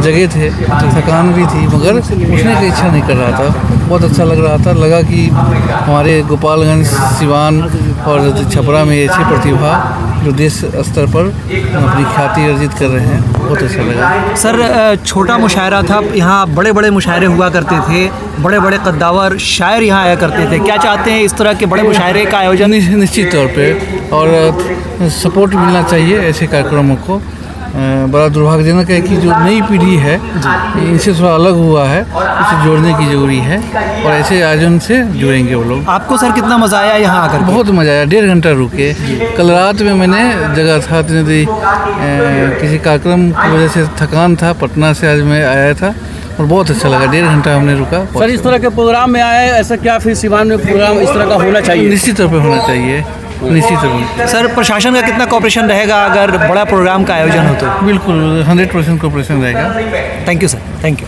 जगह थे, थकान भी थी, मगर उठने की इच्छा नहीं कर रहा था। बहुत अच्छा लग रहा था। लगा कि हमारे गोपालगंज, सिवान और छपरा में ऐसी प्रतिभा जो देश स्तर पर अपनी ख्याति अर्जित कर रहे हैं, बहुत अच्छा लगा। सर, छोटा मुशायरा था, यहाँ बड़े बड़े मुशायरे हुआ करते थे, बड़े बड़े कद्दावर शायर यहाँ आया करते थे। क्या चाहते हैं इस तरह के बड़े मुशायरे का आयोजन? निश्चित तौर पे, और सपोर्ट मिलना चाहिए ऐसे कार्यक्रमों को। बड़ा दुर्भाग्यजनक है कि जो नई पीढ़ी है इनसे थोड़ा अलग हुआ है, उसे जोड़ने की ज़रूरी है और ऐसे आयोजन से जुड़ेंगे वो लोग। आपको सर कितना मज़ा आया यहाँ आकर? बहुत मज़ा आया। 1.5 घंटा रुके। कल रात में मैंने जगह था किसी कार्यक्रम की वजह से थकान था, पटना से आज मैं आया था और बहुत अच्छा लगा। 1.5 घंटा हमने रुका। सर, इस तरह के प्रोग्राम में आए, ऐसा क्या फिर सिवान में प्रोग्राम इस तरह का होना चाहिए? निश्चित तौर पर होना चाहिए, निश्चित रूप। सर, प्रशासन का कितना कोऑपरेशन रहेगा अगर बड़ा प्रोग्राम का आयोजन हो तो? बिल्कुल 100% कोऑपरेशन रहेगा। Thank you sir, thank you.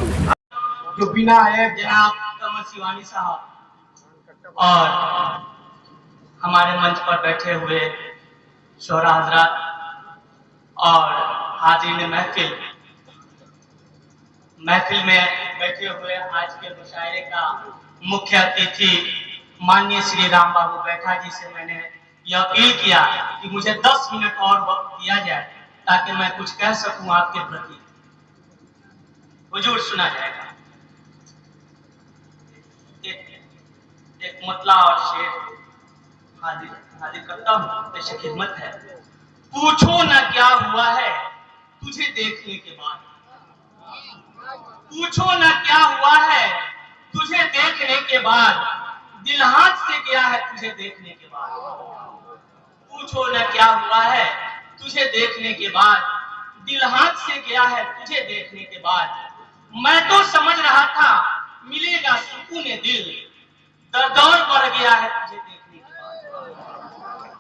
जो बिना है जनाब कमर शिवानी साहब और हमारे मंच पर बैठे हुए शोहरा हजरात और हाजिरीन महफिल में बैठे हुए आज के मुशायरे का मुख्य अतिथि माननीय श्री राम बाबू बैठा जी से मैंने यह अपील किया कि मुझे 10 मिनट और वक्त दिया जाए ताकि मैं कुछ कह सकूं आपके प्रति। हुजूर, सुना जाएगा। एक मतला और शेर हाजिर करता हूं, पेशे खिदमत है। पूछो ना क्या हुआ है तुझे देखने के बाद, पूछो ना क्या हुआ है तुझे देखने के बाद, दिल हाथ से गया है तुझे देखने के बाद। पूछो न क्या हुआ है तुझे देखने के बाद, दिल हाथ से गया है तुझे देखने के बाद। मैं तो समझ रहा था मिलेगा सुकून दिल, दर्द और बढ़ गया है तुझे देखने के बाद,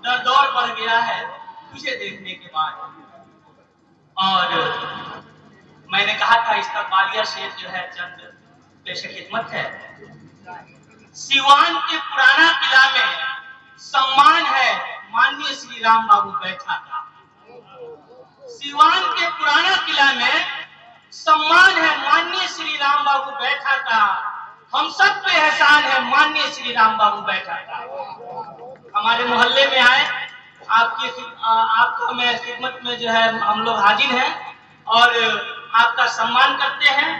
दर्द और बढ़ गया है तुझे देखने के बाद। और मैंने कहा था इस्तकबालिया शेर जो है चंद पेश खिदमत है। सिवान के पुराना किला में सम्मान है माननीय श्री राम बाबू बैठा का। सिवान के पुराना किला में सम्मान है माननीय श्री राम बाबू बैठा का। हम सब पे एहसान है माननीय श्री राम बाबू बैठा का। हमारे मोहल्ले में आए, आपका मैं खिदमत में जो है हम लोग हाजिर हैं और आपका सम्मान करते हैं।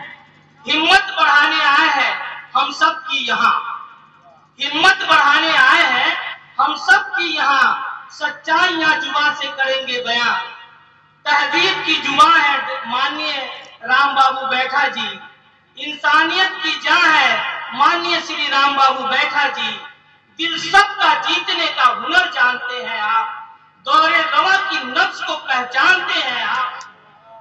हिम्मत बढ़ाने आए हैं हम सब की यहाँ, हिम्मत बढ़ाने आए हैं हम सब की यहाँ। सच्चाइयां जुबान से करेंगे बयां, तहजीब की जुबान है माननीय राम बाबू बैठा जी। इंसानियत की जान है माननीय श्री राम बाबू बैठा जी। दिल सबका जीतने का हुनर जानते हैं आप, दौरे रवा की नफ्स को पहचानते हैं आप।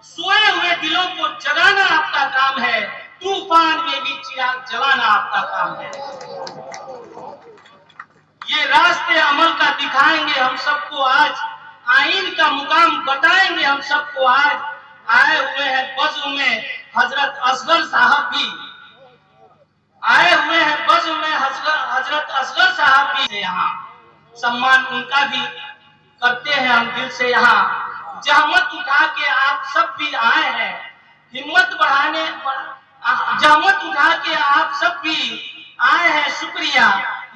सोए हुए दिलों को जगाना आपका काम है, तूफान में भी चिराग जलाना आपका काम है। ये रास्ते अमल का दिखाएंगे हम सबको आज, आइन का मुकाम बताएंगे हम सबको आज। आए हुए हैं बज़्म में हजरत असगर साहब भी, आए हुए हैं बज़्म में हजरत असगर साहब भी। यहाँ सम्मान उनका भी करते हैं हम दिल से। यहाँ जहमत उठा के आप सब भी आए हैं, हिम्मत बढ़ाने जहमत उठा के आप सब भी आए हैं, शुक्रिया।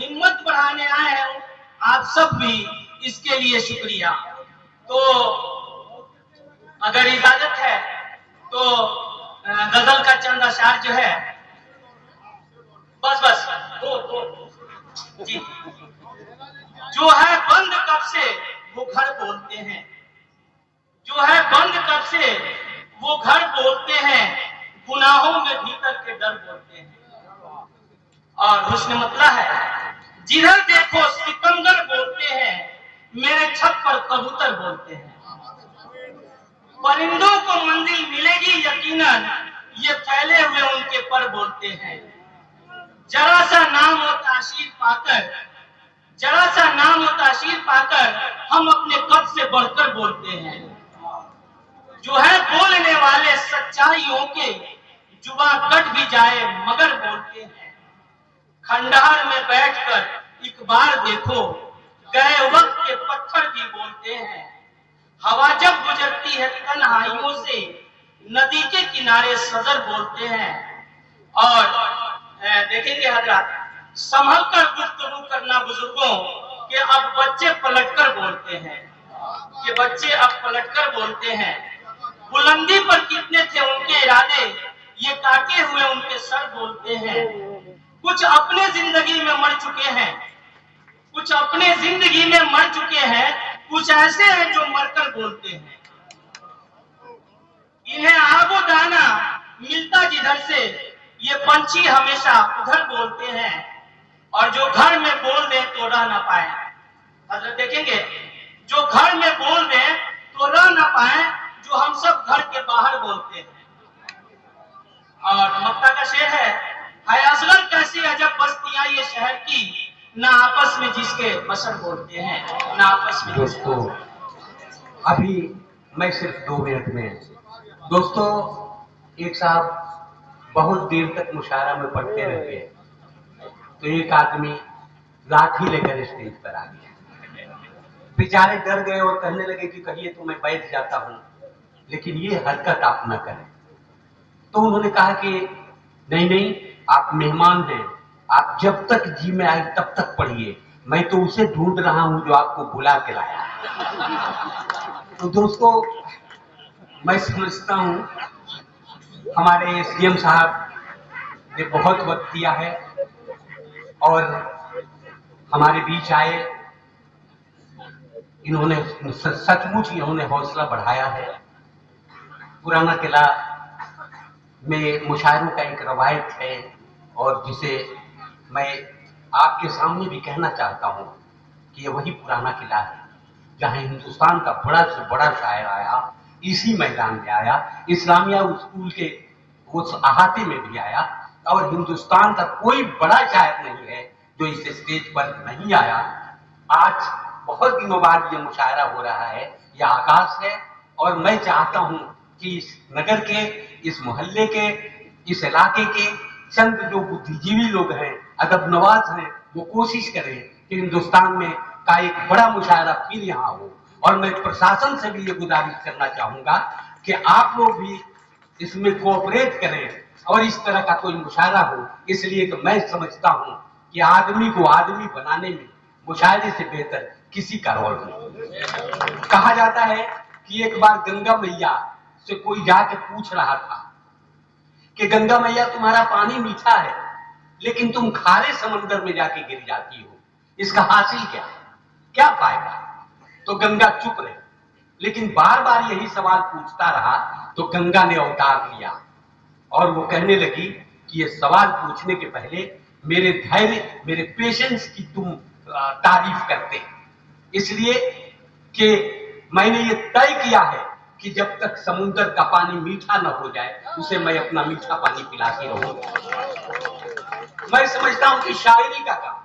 हिम्मत बढ़ाने आए हैं आप सब भी, इसके लिए शुक्रिया। तो अगर इजाजत है तो गजल का चंद अशार जो है, बस दो जी। जो है बंद कब से वो घर बोलते हैं, जो है बंद कब से वो घर बोलते हैं, गुनाहों में भीतर के डर बोलते हैं। और हुस्न मतला है, जिधर देखो सिकंदर बोलते हैं, मेरे छत पर कबूतर बोलते हैं। परिंदों को मंजिल मिलेगी यकीनन, ये फैले हुए उनके पर बोलते हैं। जरा सा नाम और ताशीर पाकर, जरा सा नाम और ताशीर पाकर हम अपने कद से बढ़कर बोलते हैं। जो है बोलने वाले सच्चाइयों के, जुबां कट भी जाए मगर बोलते हैं। खंडहर में बैठकर एक बार देखो, गए वक्त के पत्थर भी बोलते हैं। हवा जब गुजरती है तन्हाइयों से, नदी के किनारे सदर बोलते हैं। और देखेंगे हजरत, संभल कर गुफ्तगू करना बुजुर्गों कि अब बच्चे पलटकर बोलते हैं, कि बच्चे अब पलटकर बोलते हैं। बुलंदी पर कितने थे उनके इरादे, ये काटे हुए उनके सर बोलते हैं। कुछ अपने जिंदगी में मर चुके हैं, कुछ अपने जिंदगी में मर चुके हैं, कुछ ऐसे हैं जो मरकर बोलते हैं। इन्हें आबो दाना मिलता जिधर से, ये पंछी हमेशा उधर बोलते हैं। और जो घर में बोल दे तो रह ना पाए, हजरत देखेंगे, जो घर में बोल दे तो रह ना पाए, जो हम सब घर के बाहर बोलते हैं। और मक्का का शेर है असगर कैसी अजब बस्तियां ये शहर की, ना आपस में जिसके बसर बोलते हैं, ना आपस में। दोस्तों, अभी मैं सिर्फ 2 मिनट में, दोस्तों एक साहब बहुत देर तक मुशायरा में पढ़ते रहते हैं, तो एक आदमी लाठी लेकर स्टेज पर आ गया। बेचारे डर गए और कहने लगे कि कहिए तो मैं बैठ जाता हूं, लेकिन ये हरकत आप न करें। तो उन्होंने कहा कि नहीं नहीं, आप मेहमान हैं, आप जब तक जी में आए तब तक पढ़िए, मैं तो उसे ढूंढ रहा हूं जो आपको बुला के लाया। तो दोस्तों, मैं समझता हूं हमारे सीएम साहब ने बहुत वक्त दिया है और हमारे बीच आए, इन्होंने सचमुच इन्होंने हौसला बढ़ाया है। पुराना किला में मुशायरों का एक रवायत है और जिसे मैं आपके सामने भी कहना चाहता हूं कि ये वही पुराना किला है जहां हिंदुस्तान का बड़ा से बड़ा शायर आया, इसी मैदान में आया, इस्लामिया स्कूल के उस अहाते में भी आया। और हिंदुस्तान का कोई बड़ा शायर नहीं है जो इस स्टेज पर नहीं आया। आज बहुत दिनों बाद ये मुशायरा हो रहा है, यह आगाज है और मैं चाहता हूं कि इस नगर के, इस मोहल्ले के, इस इलाके के चंद जो बुद्धिजीवी लोग हैं, अदब नवाज हैं, वो कोशिश करें कि हिंदुस्तान में का एक बड़ा मुशायरा फिर यहाँ हो। और मैं प्रशासन से भी ये गुजारिश करना चाहूंगा कि आप लोग भी इसमें कोऑपरेट करें और इस तरह का कोई मुशायरा हो, इसलिए कि मैं समझता हूं कि आदमी को आदमी बनाने में मुशायरे से बेहतर किसी का रोल नहीं। कहा जाता है कि एक बार गंगा मैया से कोई जाके पूछ रहा था कि गंगा मैया, तुम्हारा पानी मीठा है लेकिन तुम खारे समंदर में जाके गिर जाती हो, इसका हासिल क्या है, क्या फायदा? तो गंगा चुप रही, लेकिन बार बार यही सवाल पूछता रहा तो गंगा ने अवतार लिया और वो कहने लगी कि ये सवाल पूछने के पहले मेरे धैर्य, मेरे पेशेंस की तुम तारीफ करते, इसलिए कि मैंने ये तय किया है कि जब तक समुद्र का पानी मीठा न हो जाए उसे मैं अपना मीठा पानी पिलाती रहूंगा। मैं समझता हूं कि शायरी का काम,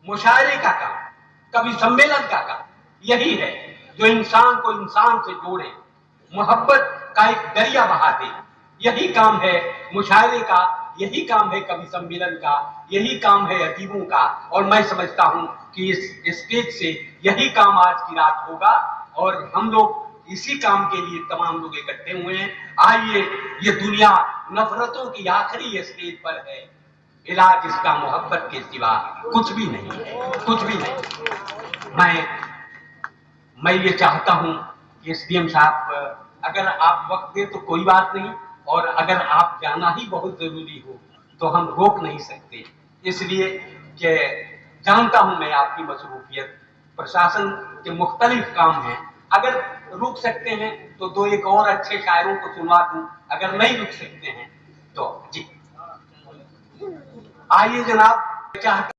मुशायरे का काम, कवि सम्मेलन का काम यही है जो इंसान को इंसान से जोड़े, मोहब्बत का एक दरिया बहा दे। यही काम है मुशायरे का, यही काम है कवि सम्मेलन का, यही काम है अदीबों का। और मैं समझता हूं कि इस स्टेज से यही काम आज की रात होगा और हम लोग इसी काम के लिए तमाम लोग इकट्ठे हुए हैं। आइए, ये दुनिया नफरतों की आखिरी स्टेज पर है, इलाज इसका मोहब्बत के सिवा कुछ भी नहीं है, कुछ भी नहीं। मैं ये चाहता हूं कि एसडीएम साहब, अगर आप वक्त दें तो कोई बात नहीं, और अगर आप जाना ही बहुत जरूरी हो तो हम रोक नहीं सकते, इसलिए कि जानता हूं मैं आपकी मसरूफियत, प्रशासन के मुख्तलिफ काम हैं। अगर रुक सकते हैं तो 2-1 और अच्छे शायरों को सुनवा दूं, अगर नहीं रुक सकते हैं तो जी आइए जनाब। चाहते